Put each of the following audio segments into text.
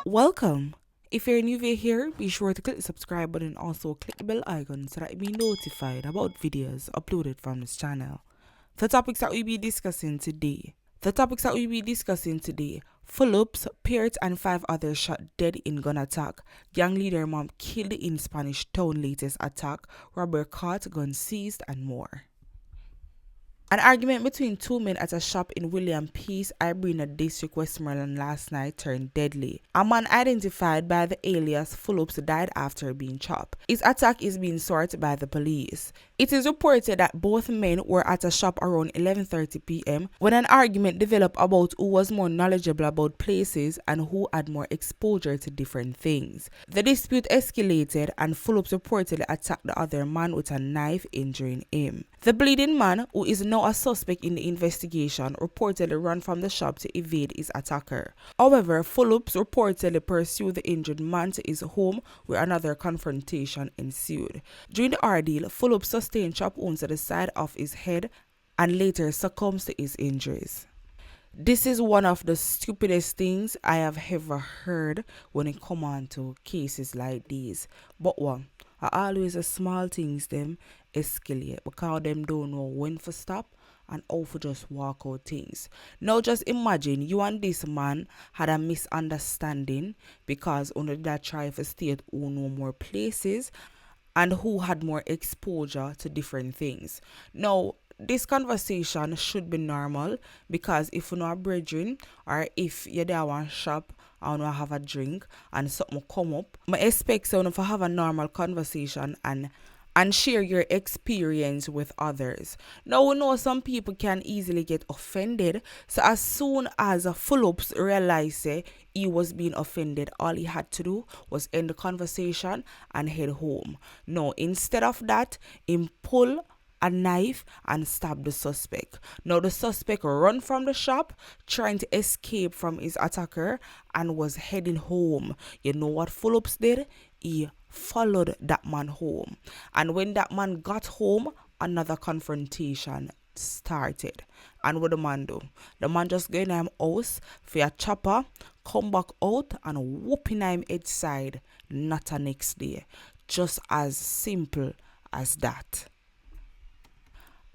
Welcome. If you're new here, be sure to click the subscribe button and also click the bell icon so that you'll be notified about videos uploaded from this channel. The topics that we'll be discussing today. Flups, Pert and 5 others shot dead in gun attack. Gang leader mom killed in SpanishTown latest attack. Robber caught, gun seized and more. An argument between two men at a shop in William Peace, Ibrina District, Westmoreland last night turned deadly. A man identified by the alias Flups died after being chopped. His attack is being sought by the police. It is reported that both men were at a shop around 11:30 p.m. when an argument developed about who was more knowledgeable about places and who had more exposure to different things. The dispute escalated and Flups reportedly attacked the other man with a knife, injuring him. The bleeding man, who is now a suspect in the investigation, reportedly ran from the shop to evade his attacker. However, Flups reportedly pursued the injured man to his home where another confrontation ensued. During the ordeal, Flups sustained chop wounds to the side of his head and later succumbed to his injuries. This is one of the stupidest things I have ever heard when it comes on to cases like these. But one, always the small things them escalate because them don't know when to stop and how to just walk out things. Now just imagine you and this man had a misunderstanding because only that try to state who know more places and who had more exposure to different things. Now, this conversation should be normal because if you know a brethren or if you're there one shop and you have a drink and something come up, I expect someone to have a normal conversation and share your experience with others. Now we know some people can easily get offended, so as soon as Flups realized he was being offended, all he had to do was end the conversation and head home. No, instead of that, he pull a knife and stab the suspect. Now the suspect ran from the shop trying to escape from his attacker and was heading home. You know what Flups did? He followed that man home. And when that man got home, another confrontation started. And what the man do? The man just go in him house for a chopper, come back out and whooping him outside. Not a next day. Just as simple as that.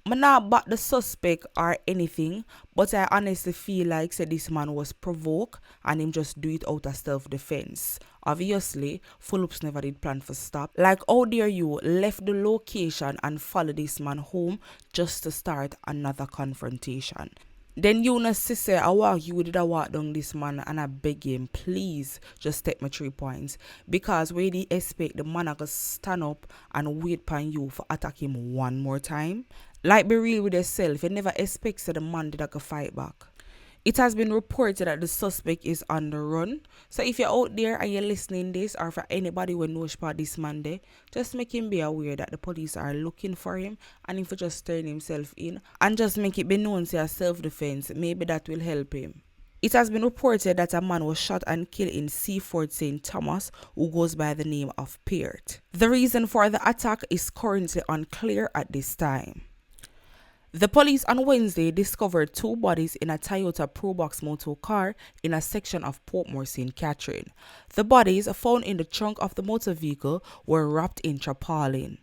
I'm not about the suspect or anything, but I honestly feel like this man was provoked and him just do it out of self-defense. Obviously, Flups never did plan for stop. Like, how dare you left the location and follow this man home just to start another confrontation? Then you know say, you did a walk down this man and I beg him, please just take my 3 points. Because we did expect the man to stand up and wait upon you for attack him one more time. Like, be real with yourself, you never expect the man did fight back. It has been reported that the suspect is on the run. So if you're out there and you're listening this, or for anybody who knows about this man there, just make him be aware that the police are looking for him, and if he just turn himself in and just make it be known to self-defense, maybe that will help him. It has been reported that a man was shot and killed in Seaford St. Thomas who goes by the name of Pert. The reason for the attack is currently unclear at this time. The police on Wednesday discovered 2 bodies in a Toyota Probox motor car in a section of Portmore St. Catherine. The bodies found in the trunk of the motor vehicle were wrapped in tarpaulin.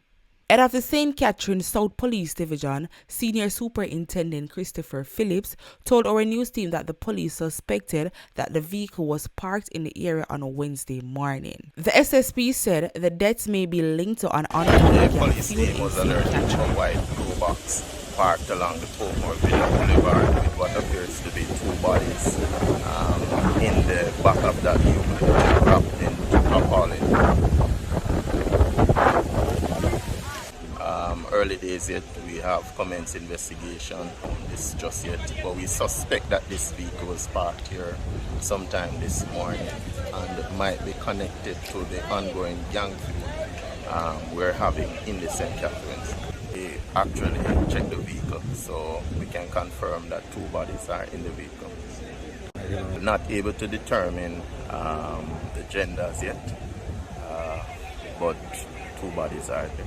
Head of the St. Catherine South Police Division, Senior Superintendent Christopher Phillips, told our news team that the police suspected that the vehicle was parked in the area on a Wednesday morning. The SSP said the deaths may be linked to an ongoing police team was alerted to a white Probox parked along the Portmore Boulevard with what appears to be 2 bodies in the back of that vehicle wrapped in tarpaulin. Early days yet, we have commenced investigation on this just yet, but we suspect that this vehicle was parked here sometime this morning and might be connected to the ongoing gang feud we're having in the St. Catharines. We actually checked the vehicle, so we can confirm that 2 bodies are in the vehicle. We're not able to determine the genders yet, but 2 bodies are there.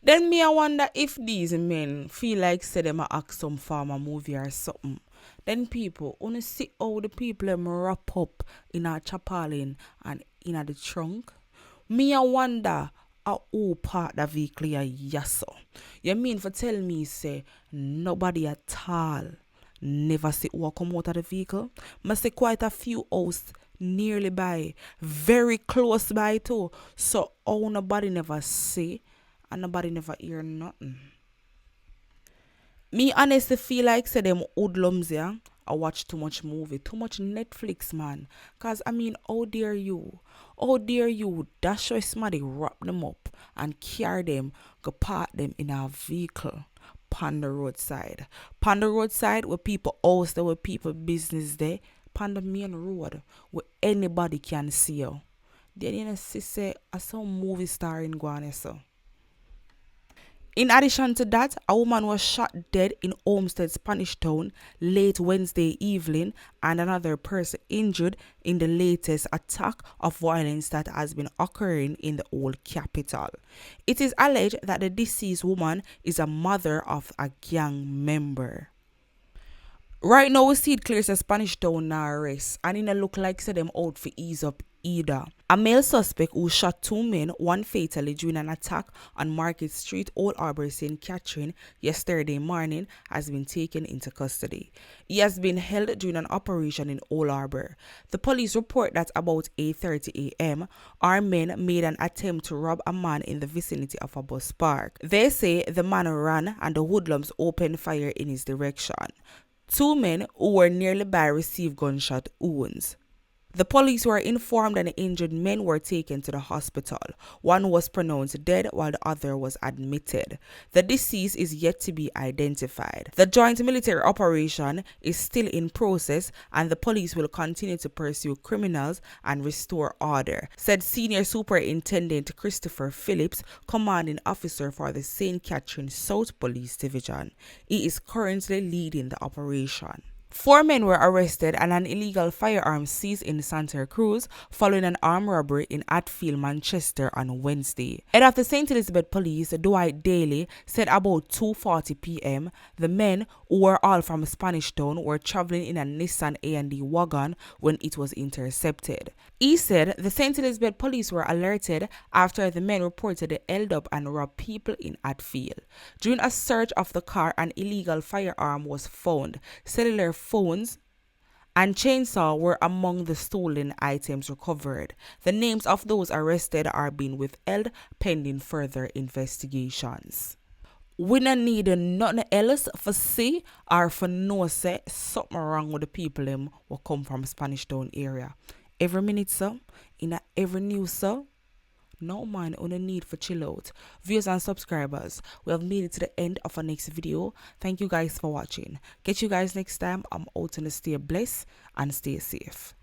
Then me I wonder if these men feel like say them a act some farmer movie or something. Then people only see how the people them wrap up in a chapalin and in a the trunk. Me I wonder who part the vehicle ya yasso. You mean for tell me say nobody at all never see who come out of the vehicle? Must say quite a few house nearly by, very close by too. So how nobody never see and nobody never hear nothing. Me honestly feel like say them hoodlums, yeah. I watch too much movie, too much Netflix, man. Cause I mean, how dare you? How dare you dash your somebody, wrap them up and carry them, go park them in a vehicle pan the roadside. Pan the roadside where people house there, where people business there, pan the main road where anybody can see you. Then you know see say I saw movie star in Guane so. In addition to that, a woman was shot dead in Olmsted, SpanishTown late Wednesday evening, and another person injured in the latest attack of violence that has been occurring in the old capital. It is alleged that the deceased woman is a mother of a gang member. Right now, we see it clear as SpanishTown now arrest, and it look like say them out for ease up either. A male suspect who shot two men, one fatally during an attack on Market Street, Old Harbour, St. Catherine, yesterday morning, has been taken into custody. He has been held during an operation in Old Harbour. The police report that about 8:30 a.m., armed men made an attempt to rob a man in the vicinity of a bus park. They say the man ran and the hoodlums opened fire in his direction. Two men who were nearly by received gunshot wounds. The police were informed that the injured men were taken to the hospital. One was pronounced dead while the other was admitted. The deceased is yet to be identified. The joint military operation is still in process and the police will continue to pursue criminals and restore order, said Senior Superintendent Christopher Phillips, commanding officer for the St. Catherine South Police Division. He is currently leading the operation. 4 men were arrested and an illegal firearm seized in Santa Cruz following an armed robbery in Atfield, Manchester on Wednesday. Head of the St. Elizabeth Police, Dwight Daly, said about 2:40 p.m. the men, who were all from SpanishTown, were traveling in a Nissan A&D wagon when it was intercepted. He said the St. Elizabeth Police were alerted after the men reportedly held up and robbed people in Atfield. During a search of the car, an illegal firearm was found. Cellular phones and chainsaw were among the stolen items recovered. The names of those arrested are being withheld pending further investigations. We don't need nothing else for see or for know say something wrong with the people them who come from SpanishTown area. Every minute so, in every news so, no man on the need for chill out. Viewers and subscribers, we have made it to the end of our next video. Thank you guys for watching. Catch you guys next time. I'm out to stay blessed and stay safe.